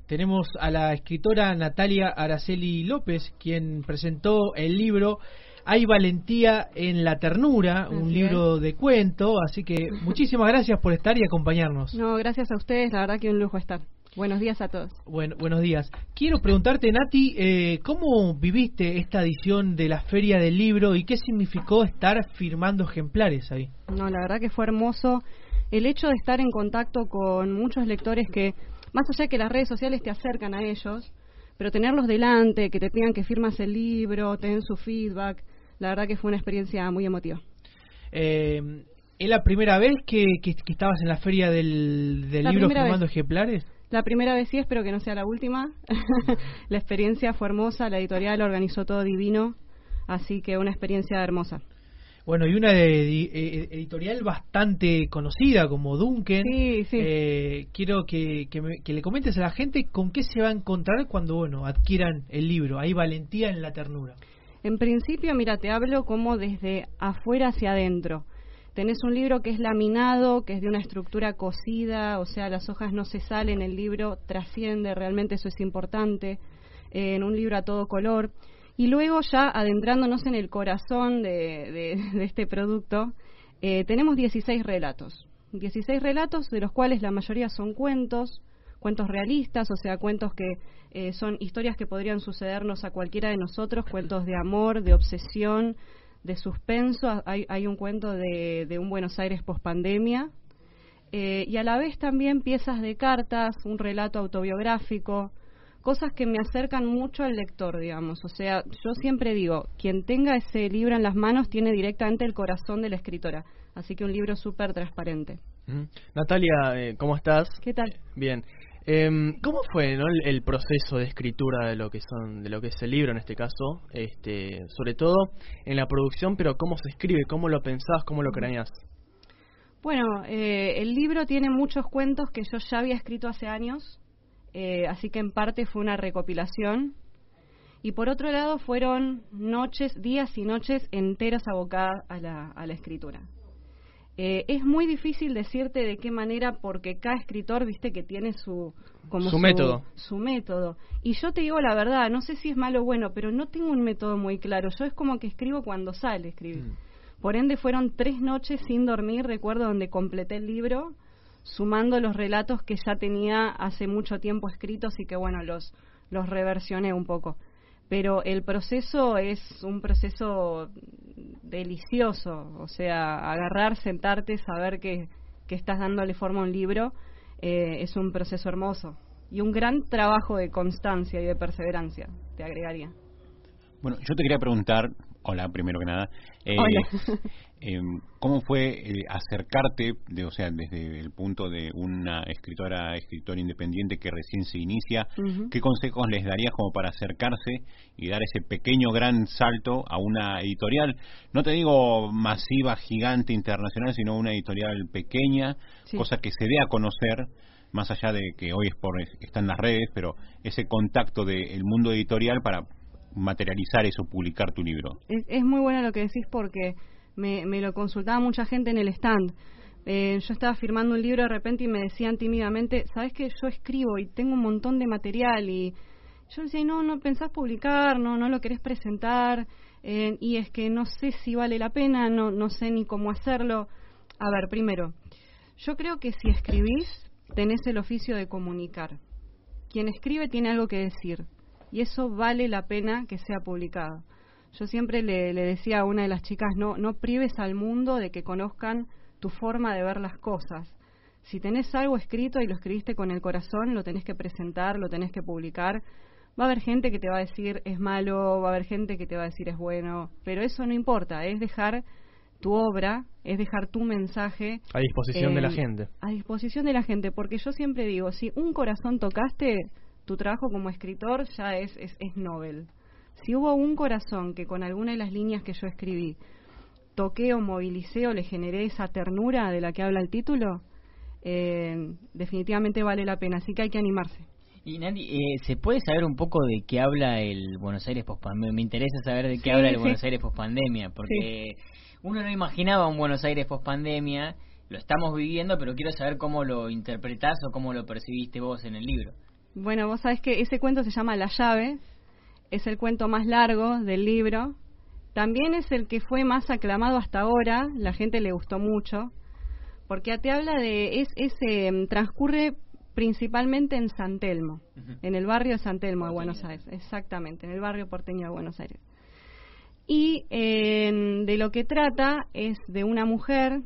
Tenemos a la escritora Natalia Araceli López, quien presentó el libro Hay valentía en la ternura, un libro de cuento, así que muchísimas gracias por estar y acompañarnos. No, gracias a ustedes, la verdad que un lujo estar. Buenos días a todos. Buenos días. Quiero preguntarte, Nati, ¿cómo viviste esta edición de la Feria del Libro y qué significó estar firmando ejemplares ahí? No, la verdad que fue hermoso el hecho de estar en contacto con muchos lectores que, más allá de que las redes sociales te acercan a ellos, pero tenerlos delante, que te pidan que firmas el libro, te den su feedback, la verdad que fue una experiencia muy emotiva. ¿Es la primera vez que estabas en la Feria del Libro firmando ejemplares? La primera vez sí, espero que no sea la última. La experiencia fue hermosa, la editorial organizó todo divino, así que una experiencia hermosa. Bueno, y una editorial bastante conocida como Duncan. Sí. Quiero que le comentes a la gente con qué se va a encontrar cuando adquieran el libro. Hay valentía en la ternura. En principio, mira, te hablo como desde afuera hacia adentro. Tenés un libro que es laminado, que es de una estructura cosida, o sea, las hojas no se salen, el libro trasciende, realmente eso es importante, en un libro a todo color. Y luego ya adentrándonos en el corazón de este producto, tenemos 16 relatos. 16 relatos de los cuales la mayoría son cuentos realistas, o sea, cuentos que son historias que podrían sucedernos a cualquiera de nosotros, cuentos de amor, de obsesión, de suspenso. Hay un cuento de un Buenos Aires pospandemia, y a la vez también piezas de cartas, un relato autobiográfico, cosas que me acercan mucho al lector, digamos. O sea, yo siempre digo, quien tenga ese libro en las manos tiene directamente el corazón de la escritora, así que un libro súper transparente. Natalia, ¿cómo estás? ¿Qué tal? Bien. ¿Cómo fue, ¿no? el proceso de escritura de lo que es el libro en este caso, sobre todo en la producción, pero cómo se escribe, cómo lo pensás, cómo lo craneás? Bueno, el libro tiene muchos cuentos que yo ya había escrito hace años, así que en parte fue una recopilación, y por otro lado fueron días y noches enteras abocadas a la escritura. Es muy difícil decirte de qué manera, porque cada escritor, viste, que tiene su método. Y yo te digo la verdad, no sé si es malo o bueno, pero no tengo un método muy claro. Yo es como que escribo cuando sale escribir. Por ende, fueron 3 noches sin dormir, recuerdo, donde completé el libro, sumando los relatos que ya tenía hace mucho tiempo escritos y que, bueno, los reversioné un poco. Pero el proceso es un proceso delicioso, o sea, agarrar, sentarte, saber que estás dándole forma a un libro, es un proceso hermoso y un gran trabajo de constancia y de perseverancia, te agregaría. Bueno, yo te quería preguntar, hola, primero que nada, hola. ¿Cómo fue acercarte, desde el punto de una escritor independiente que recién se inicia? ¿Qué consejos les darías como para acercarse y dar ese pequeño gran salto a una editorial? No te digo masiva, gigante, internacional, sino una editorial pequeña, sí, cosa que se dé a conocer, más allá de que hoy está en las redes, pero ese contacto del mundo editorial para materializar eso, publicar tu libro. Es muy bueno lo que decís, porque me lo consultaba mucha gente en el stand. Yo estaba firmando un libro de repente y me decían tímidamente, ¿sabes que yo escribo y tengo un montón de material? Y yo decía, no pensás publicar, no lo querés presentar, y es que no sé si vale la pena, no sé ni cómo hacerlo. A ver, primero, yo creo que si escribís, tenés el oficio de comunicar. Quien escribe tiene algo que decir, y eso vale la pena que sea publicado. Yo siempre le decía a una de las chicas, no prives al mundo de que conozcan tu forma de ver las cosas. Si tenés algo escrito y lo escribiste con el corazón, lo tenés que presentar, lo tenés que publicar. Va a haber gente que te va a decir es malo, va a haber gente que te va a decir es bueno, pero eso no importa, es dejar tu obra, es dejar tu mensaje a disposición de la gente. A disposición de la gente, porque yo siempre digo, si un corazón tocaste, tu trabajo como escritor ya es Nobel. Si hubo un corazón que con alguna de las líneas que yo escribí toqué o movilicé o le generé esa ternura de la que habla el título, definitivamente vale la pena, así que hay que animarse. Y Nati, ¿se puede saber un poco de qué habla el Buenos Aires pospandemia? Me interesa saber de qué habla el Buenos Aires pospandemia, porque uno no imaginaba un Buenos Aires pospandemia, lo estamos viviendo, pero quiero saber cómo lo interpretás o cómo lo percibiste vos en el libro. Bueno, vos sabés que ese cuento se llama La llave, es el cuento más largo del libro, también es el que fue más aclamado hasta ahora, la gente le gustó mucho, porque te habla de, transcurre principalmente en San Telmo, en el barrio de San Telmo de Buenos Aires, exactamente, en el barrio porteño de Buenos Aires. Y de lo que trata es de una mujer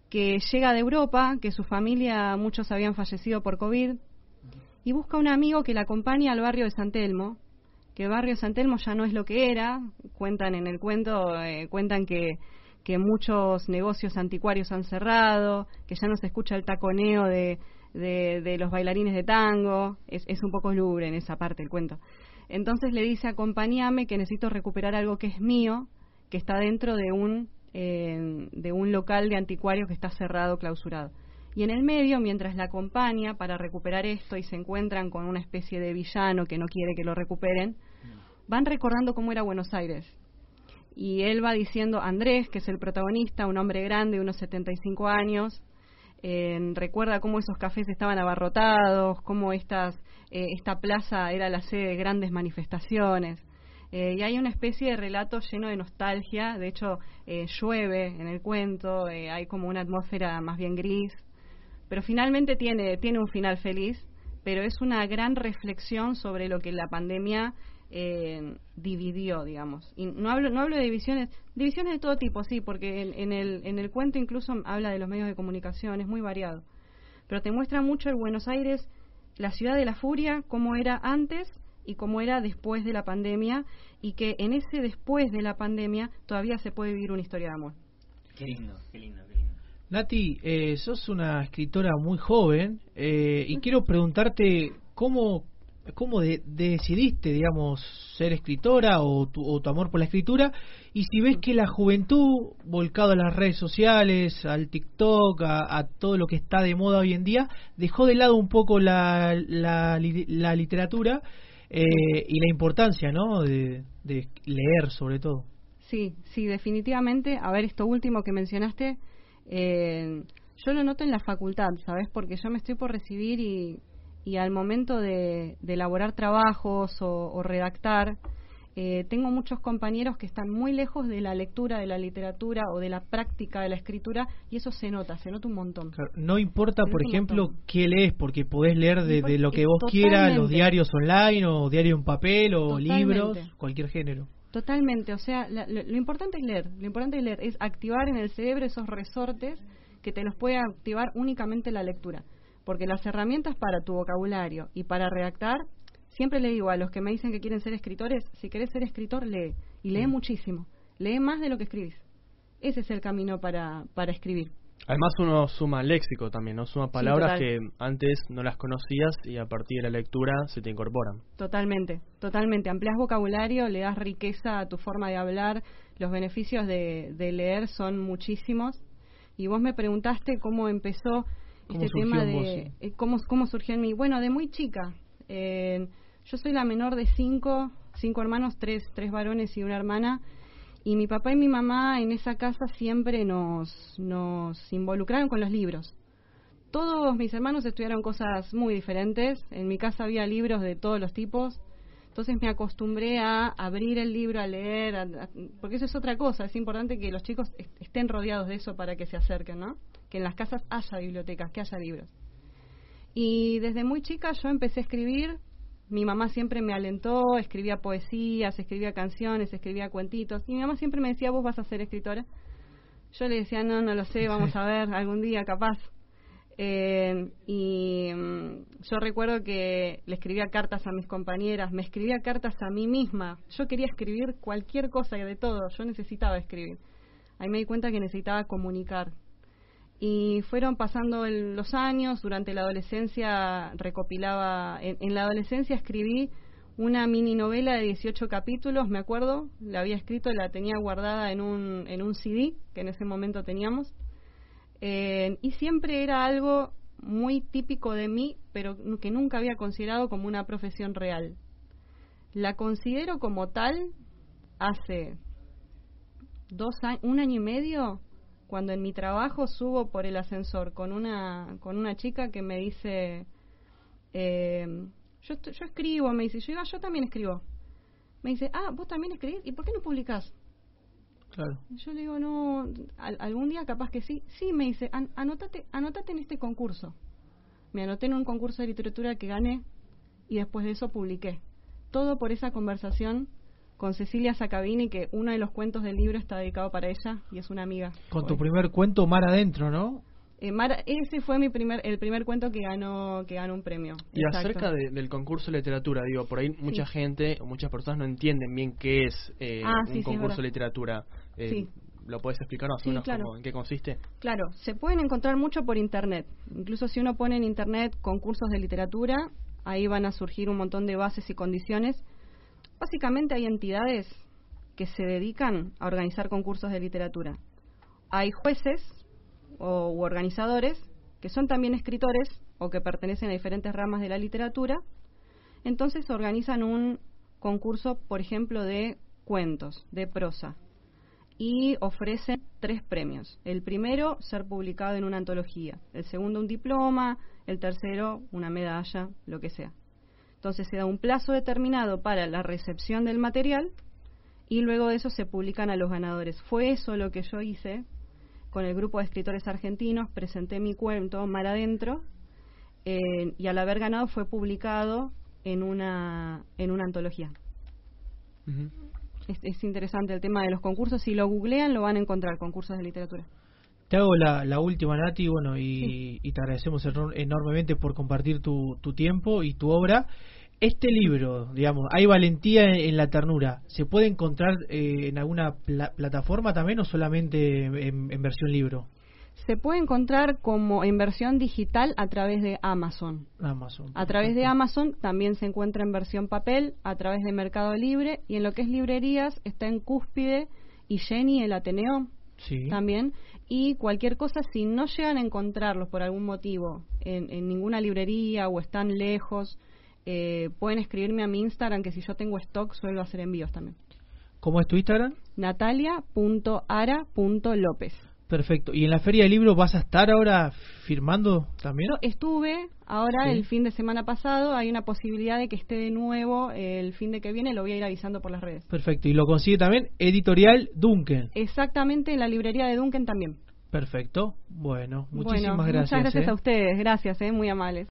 que llega de Europa, que su familia, muchos habían fallecido por COVID, y busca un amigo que la acompañe al barrio de San Telmo, que el barrio de San Telmo ya no es lo que era, cuentan en el cuento, cuentan que muchos negocios anticuarios han cerrado, que ya no se escucha el taconeo de los bailarines de tango, es un poco lúgubre en esa parte del cuento. Entonces le dice, acompáñame que necesito recuperar algo que es mío, que está dentro de un local de anticuarios que está cerrado, clausurado. Y en el medio, mientras la acompaña para recuperar esto y se encuentran con una especie de villano que no quiere que lo recuperen, van recordando cómo era Buenos Aires. Y él va diciendo, Andrés, que es el protagonista, un hombre grande, unos 75 años, recuerda cómo esos cafés estaban abarrotados, cómo esta plaza era la sede de grandes manifestaciones. Y hay una especie de relato lleno de nostalgia, de hecho llueve en el cuento, hay como una atmósfera más bien gris, pero finalmente tiene un final feliz, pero es una gran reflexión sobre lo que la pandemia dividió, digamos. Y no hablo de divisiones de todo tipo, sí, porque en el cuento incluso habla de los medios de comunicación, es muy variado, pero te muestra mucho el Buenos Aires, la ciudad de la furia, cómo era antes y cómo era después de la pandemia, y que en ese después de la pandemia todavía se puede vivir una historia de amor. Qué lindo, qué lindo, qué lindo. Nati, sos una escritora muy joven y quiero preguntarte cómo decidiste, digamos, ser escritora o tu amor por la escritura, y si ves que la juventud, volcado a las redes sociales, al TikTok, a todo lo que está de moda hoy en día, dejó de lado un poco la literatura y la importancia, ¿no?, de leer sobre todo. Sí, definitivamente. A ver, esto último que mencionaste, yo lo noto en la facultad, ¿sabes? Porque yo me estoy por recibir y al momento de elaborar trabajos o redactar, tengo muchos compañeros que están muy lejos de la lectura de la literatura o de la práctica de la escritura, y eso se nota un montón. Claro, no importa, por ejemplo, qué lees, porque podés leer de lo que vos quieras, los diarios online o diario en papel o libros, cualquier género. Totalmente, o sea, lo importante es leer, es activar en el cerebro esos resortes que te los puede activar únicamente la lectura, porque las herramientas para tu vocabulario y para redactar, siempre le digo a los que me dicen que quieren ser escritores, si querés ser escritor, lee, y lee muchísimo, lee más de lo que escribís. Ese es el camino para escribir. Además uno suma léxico también, ¿no? Suma palabras, sí, que antes no las conocías y a partir de la lectura se te incorporan. Totalmente. Ampliás vocabulario, le das riqueza a tu forma de hablar. Los beneficios de leer son muchísimos. Y vos me preguntaste cómo empezó este tema de cómo surgió en mí. Bueno, de muy chica. Yo soy la menor de cinco hermanos, tres varones y una hermana. Y mi papá y mi mamá en esa casa siempre nos involucraron con los libros. Todos mis hermanos estudiaron cosas muy diferentes. En mi casa había libros de todos los tipos. Entonces me acostumbré a abrir el libro, a leer, porque eso es otra cosa. Es importante que los chicos estén rodeados de eso para que se acerquen, ¿no? Que en las casas haya bibliotecas, que haya libros. Y desde muy chica yo empecé a escribir. Mi mamá siempre me alentó, escribía poesías, escribía canciones, escribía cuentitos. Y mi mamá siempre me decía, ¿vos vas a ser escritora? Yo le decía, no lo sé, vamos a ver, algún día capaz. Yo recuerdo que le escribía cartas a mis compañeras, me escribía cartas a mí misma. Yo quería escribir cualquier cosa y de todo, yo necesitaba escribir. Ahí me di cuenta que necesitaba comunicar. Y fueron pasando los años. Durante la adolescencia recopilaba, en la adolescencia escribí una mini novela de 18 capítulos, me acuerdo, la había escrito y la tenía guardada en un CD que en ese momento teníamos, y siempre era algo muy típico de mí, pero que nunca había considerado como una profesión real. La considero como tal hace 1 año y medio, cuando en mi trabajo subo por el ascensor con una chica que me dice, yo escribo, me dice. Yo digo, yo también escribo. Me dice, ¿vos también escribís? ¿Y por qué no publicás? Claro. Yo le digo, no, algún día capaz que sí. Sí, me dice, anótate en este concurso. Me anoté en un concurso de literatura que gané y después de eso publiqué. Todo por esa conversación con Cecilia Sacabini, que uno de los cuentos del libro está dedicado para ella y es una amiga. Con tu primer cuento, Mar Adentro, ¿no? Ese fue el primer cuento que ganó un premio. Y Exacto. acerca del concurso de literatura, digo, por ahí mucha gente o muchas personas no entienden bien qué es un concurso de literatura. ¿Lo puedes explicar más o menos en qué consiste? Claro, se pueden encontrar mucho por internet. Incluso si uno pone en internet concursos de literatura, ahí van a surgir un montón de bases y condiciones. Básicamente hay entidades que se dedican a organizar concursos de literatura. Hay jueces u organizadores que son también escritores o que pertenecen a diferentes ramas de la literatura. Entonces organizan un concurso, por ejemplo, de cuentos, de prosa, y ofrecen 3 premios. El primero, ser publicado en una antología. El segundo, un diploma. El tercero, una medalla, lo que sea. Entonces se da un plazo determinado para la recepción del material y luego de eso se publican a los ganadores. Fue eso lo que yo hice con el grupo de escritores argentinos. Presenté mi cuento, Mar Adentro, y al haber ganado fue publicado en una antología. Uh-huh. Es interesante el tema de los concursos. Si lo googlean lo van a encontrar, concursos de literatura. Te hago la última, Nati, y te agradecemos enormemente por compartir tu tiempo y tu obra. Este libro, digamos, Hay valentía en la ternura, ¿se puede encontrar en alguna plataforma también o solamente en versión libro? Se puede encontrar como en versión digital a través de Amazon. A través de Amazon también se encuentra en versión papel, a través de Mercado Libre, y en lo que es librerías está en Cúspide y Jenny, el Ateneo, también. Y cualquier cosa, si no llegan a encontrarlos por algún motivo en ninguna librería o están lejos, pueden escribirme a mi Instagram, que si yo tengo stock suelo hacer envíos también. ¿Cómo es tu Instagram? Natalia.ara.lopez. Perfecto. ¿Y en la Feria del Libro vas a estar ahora firmando también? Yo estuve ahora el fin de semana pasado. Hay una posibilidad de que esté de nuevo el fin de que viene. Lo voy a ir avisando por las redes. Perfecto. ¿Y lo consigue también Editorial Duncan? Exactamente, en la librería de Duncan también. Perfecto. Bueno, muchísimas gracias. Muchas gracias a ustedes. Gracias, muy amables.